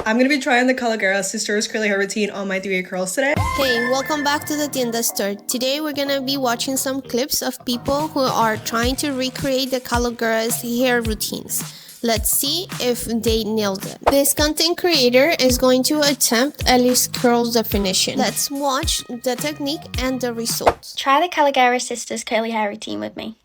I'm gonna be trying the Kalogeras Sisters curly hair routine on my 3A curls today. Hey, welcome back to the Tienda store. Today we're gonna be watching some clips of people who are trying to recreate the Kalogeras hair routines. Let's see if they nailed it. This content creator is going to attempt Ellie's curls definition. Let's watch the technique and the results. Try the Kalogeras Sisters curly hair routine with me.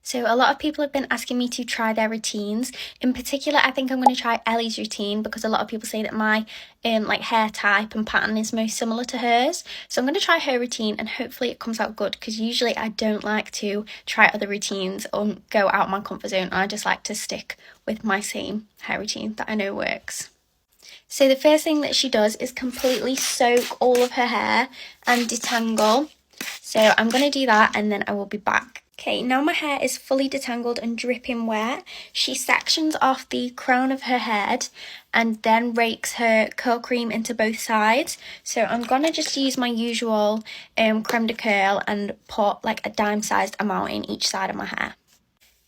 So a lot of people have been asking me to try their routines. In particular, I think I'm going to try Ellie's routine because a lot of people say that my hair type and pattern is most similar to hers. So I'm going to try her routine and hopefully it comes out good, because usually I don't like to try other routines or go out my comfort zone. I just like to stick with my same hair routine that I know works. So the first thing that she does is completely soak all of her hair and detangle. So I'm going to do that and then I will be back. Okay, now my hair is fully detangled and dripping wet. She sections off the crown of her head and then rakes her curl cream into both sides. So I'm going to just use my usual creme de curl and put like a dime-sized amount in each side of my hair.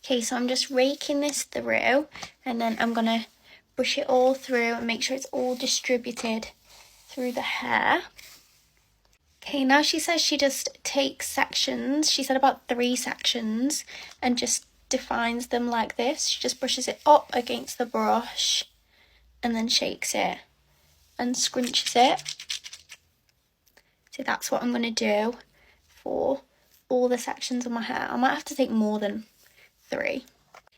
Okay, so I'm just raking this through and then I'm going to brush it all through and make sure it's all distributed through the hair. Okay, now she says she just takes sections, she said about 3 sections, and just defines them like this. She just brushes it up against the brush and then shakes it and scrunches it. So that's what I'm going to do for all the sections of my hair. I might have to take more than 3.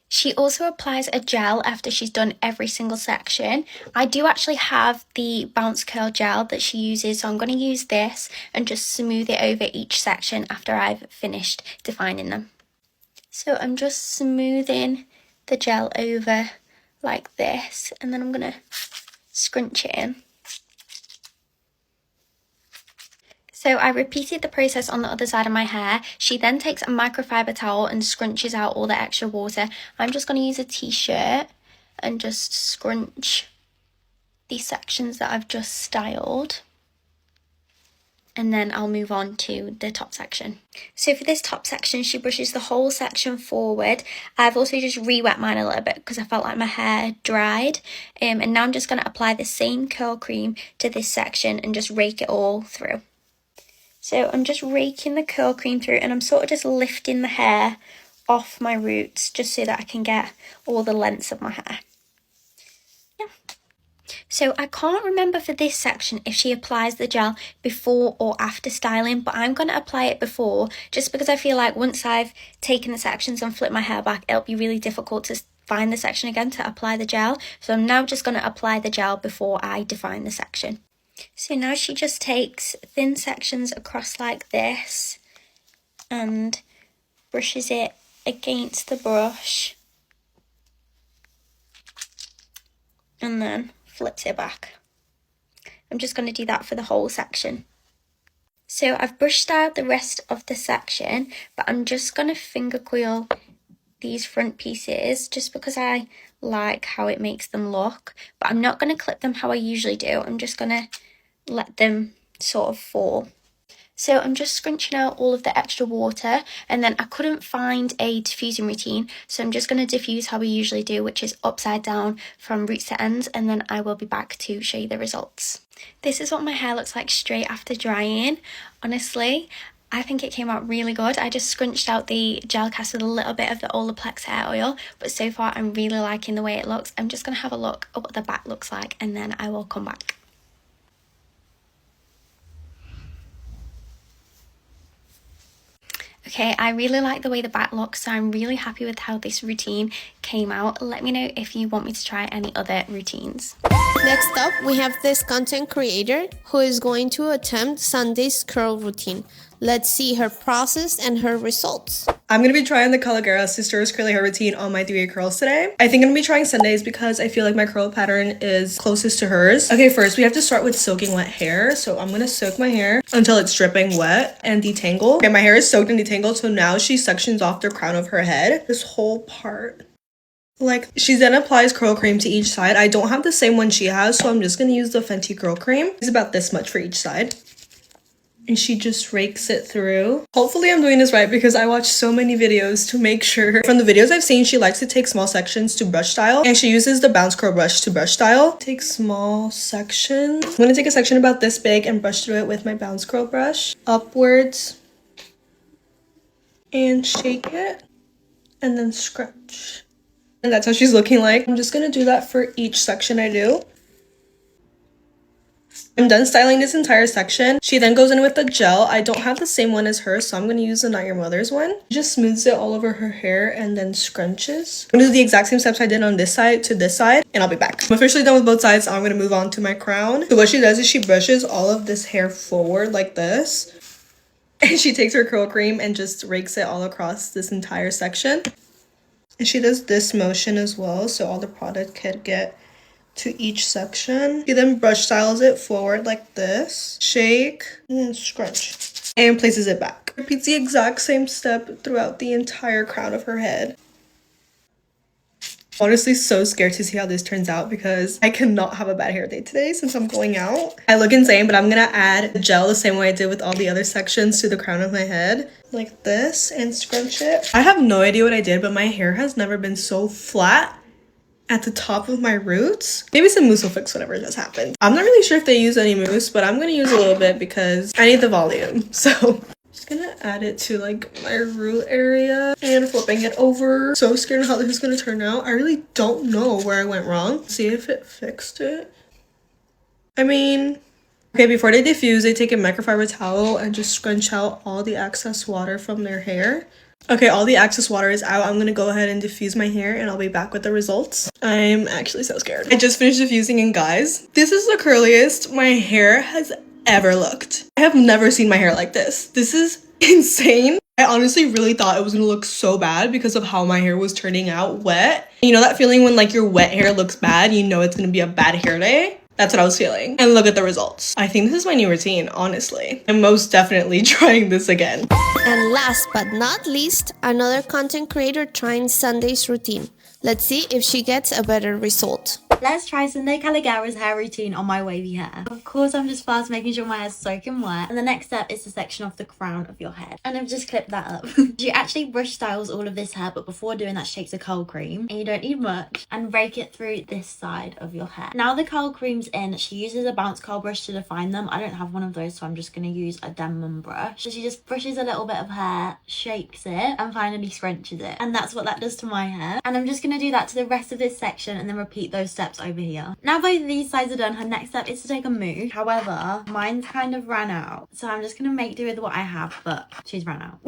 She also applies a gel after she's done every single section. I do actually have the bounce curl gel that she uses, so I'm going to use this and just smooth it over each section after I've finished defining them. So I'm just smoothing the gel over like this, and then I'm going to scrunch it in. So I repeated the process on the other side of my hair. She then takes a microfiber towel and scrunches out all the extra water. I'm just going to use a t-shirt and just scrunch these sections that I've just styled. And then I'll move on to the top section. So for this top section, she brushes the whole section forward. I've also just re-wet mine a little bit because I felt like my hair had dried. And now I'm just going to apply the same curl cream to this section and just rake it all through. So I'm just raking the curl cream through and I'm sort of just lifting the hair off my roots just so that I can get all the lengths of my hair. Yeah. So I can't remember for this section if she applies the gel before or after styling, but I'm going to apply it before just because I feel like once I've taken the sections and flipped my hair back, it'll be really difficult to find the section again to apply the gel. So I'm now just going to apply the gel before I define the section. So now she just takes thin sections across like this and brushes it against the brush and then flips it back. I'm just going to do that for the whole section. So I've brush styled the rest of the section, but I'm just going to finger coil these front pieces just because I like how it makes them look, but I'm not going to clip them how I usually do. I'm just going to let them sort of fall. So I'm just scrunching out all of the extra water, and then I couldn't find a diffusing routine, so I'm just going to diffuse how we usually do, which is upside down from roots to ends, and then I will be back to show you the results. This is what my hair looks like straight after drying. Honestly, I think it came out really good. I just scrunched out the gel cast with a little bit of the Olaplex hair oil, but so far I'm really liking the way it looks. I'm just going to have a look at what the back looks like and then I will come back. Okay, I really like the way the back looks, so I'm really happy with how this routine came out. Let me know if you want me to try any other routines. Next up, we have this content creator who is going to attempt Sunday's curl routine. Let's see her process and her results. I'm going to be trying the Kalogeras Sisters curly hair routine on my 3A curls today. I think I'm going to be trying Sundays because I feel like my curl pattern is closest to hers. Okay, first we have to start with soaking wet hair. So I'm going to soak my hair until it's dripping wet and detangle. Okay, my hair is soaked and detangled, so now she sections off the crown of her head. This whole part. Like, she then applies curl cream to each side. I don't have the same one she has, so I'm just going to use the Fenty curl cream. It's about this much for each side. and she just rakes it through. Hopefully I'm doing this right because I watched so many videos to make sure. From the videos I've seen, she likes to take small sections to brush style, and she uses the bounce curl brush to brush style. Take small sections. I'm gonna take a section about this big and brush through it with my bounce curl brush upwards and shake it and then scrunch. And that's how she's looking like. I'm just gonna do that for each section I do. I'm done styling this entire section. She then goes in with the gel. I don't have the same one as her, so I'm going to use the Not Your Mother's one. She just smooths it all over her hair and then scrunches. I'm going to do the exact same steps I did on this side to this side, and I'll be back. I'm officially done with both sides. I'm going to move on to my crown. So what she does is she brushes all of this hair forward like this. And she takes her curl cream and just rakes it all across this entire section. And she does this motion as well, so all the product can get to each section. She then brush styles it forward like this, shake, and then scrunch, and places it back. Repeats the exact same step throughout the entire crown of her head. Honestly, so scared to see how this turns out because I cannot have a bad hair day today since I'm going out. I look insane, but I'm gonna add the gel the same way I did with all the other sections to the crown of my head, like this, and scrunch it. I have no idea what I did, but my hair has never been so flat at the top of my roots. Maybe some mousse will fix whatever just happened. I'm not really sure if they use any mousse, but I'm gonna use a little bit because I need the volume. So I'm just gonna add it to like my root area and flipping it over. So scared of how this is gonna turn out. I really don't know where I went wrong. See if it fixed it. I mean, okay, before they diffuse, they take a microfiber towel and just scrunch out all the excess water from their hair. Okay, all the excess water is out. I'm gonna go ahead and diffuse my hair and I'll be back with the results. I'm actually so scared. I just finished diffusing, and guys, this is the curliest my hair has ever looked. I have never seen my hair like this. This is insane. I honestly really thought it was gonna look so bad because of how my hair was turning out wet. You know that feeling when like your wet hair looks bad, you know it's gonna be a bad hair day? That's what I was feeling. And look at the results. I think this is my new routine, honestly. I'm most definitely trying this again. And last but not least, another content creator trying Sunday's routine. Let's see if she gets a better result. Let's try Sunday Kalogeras hair routine on my wavy hair. Of course, I'm just first making sure my hair's soaking wet. And the next step is to section off the crown of your head. And I've just clipped that up. She actually brush styles all of this hair, but before doing that, she takes a curl cream. And you don't need much. And rake it through this side of your hair. Now the curl cream's in, she uses a bounce curl brush to define them. I don't have one of those, so I'm just going to use a Denman brush. So she just brushes a little bit of hair, shakes it, and finally scrunches it. And that's what that does to my hair. And I'm just going to do that to the rest of this section and then repeat those steps over here. Now both of these sides are done, her next step is to take a mousse. However, mine's kind of ran out, so I'm just gonna make do with what I have, but she's ran out.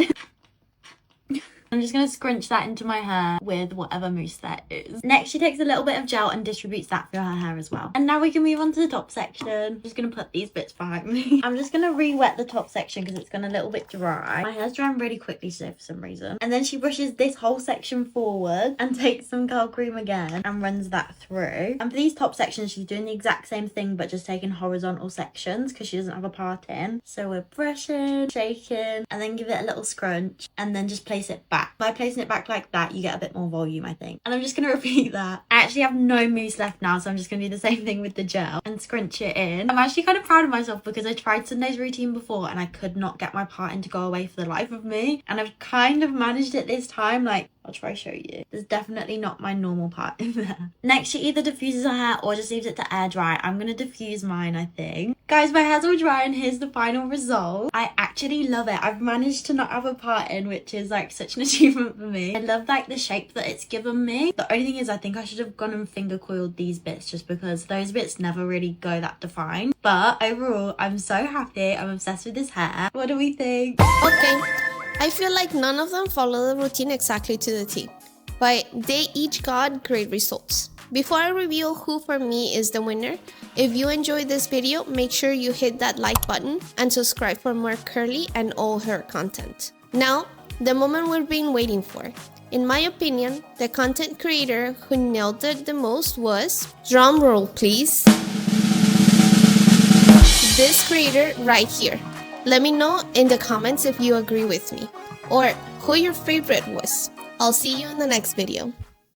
I'm just going to scrunch that into my hair with whatever mousse that is. Next, she takes a little bit of gel and distributes that through her hair as well. And now we can move on to the top section. I'm just going to put these bits behind me. I'm just going to re-wet the top section because it's gone a little bit dry. My hair's drying really quickly today for some reason. And then she brushes this whole section forward and takes some curl cream again and runs that through. And for these top sections, she's doing the exact same thing but just taking horizontal sections because she doesn't have a part in. So we're brushing, shaking, and then give it a little scrunch and then just place it back. By placing it back like that, you get a bit more volume, I think. And I'm just going to repeat that. I actually have no mousse left now, so I'm just going to do the same thing with the gel and scrunch it in. I'm actually kind of proud of myself because I tried Sunday's routine before and I could not get my part in to go away for the life of me. And I've kind of managed it this time. Like, I'll try to show you. There's definitely not my normal part in there. Next, she either diffuses her hair or just leaves it to air dry. I'm going to diffuse mine, I think. Guys, my hair's all dry and here's the final result. I actually love it. I've managed to not have a part in, which is like such an achievement for me. I love like the shape that it's given me. The only thing is I think I should have gone and finger coiled these bits just because those bits never really go that defined. But overall, I'm so happy. I'm obsessed with this hair. What do we think? Okay, I feel like none of them follow the routine exactly to the T, but they each got great results. Before I reveal who for me is the winner, if you enjoyed this video, make sure you hit that like button and subscribe for more curly and all hair content. Now, the moment we've been waiting for. In my opinion, the content creator who nailed it the most was, drum roll please, this creator right here. Let me know in the comments if you agree with me or who your favorite was. I'll see you in the next video.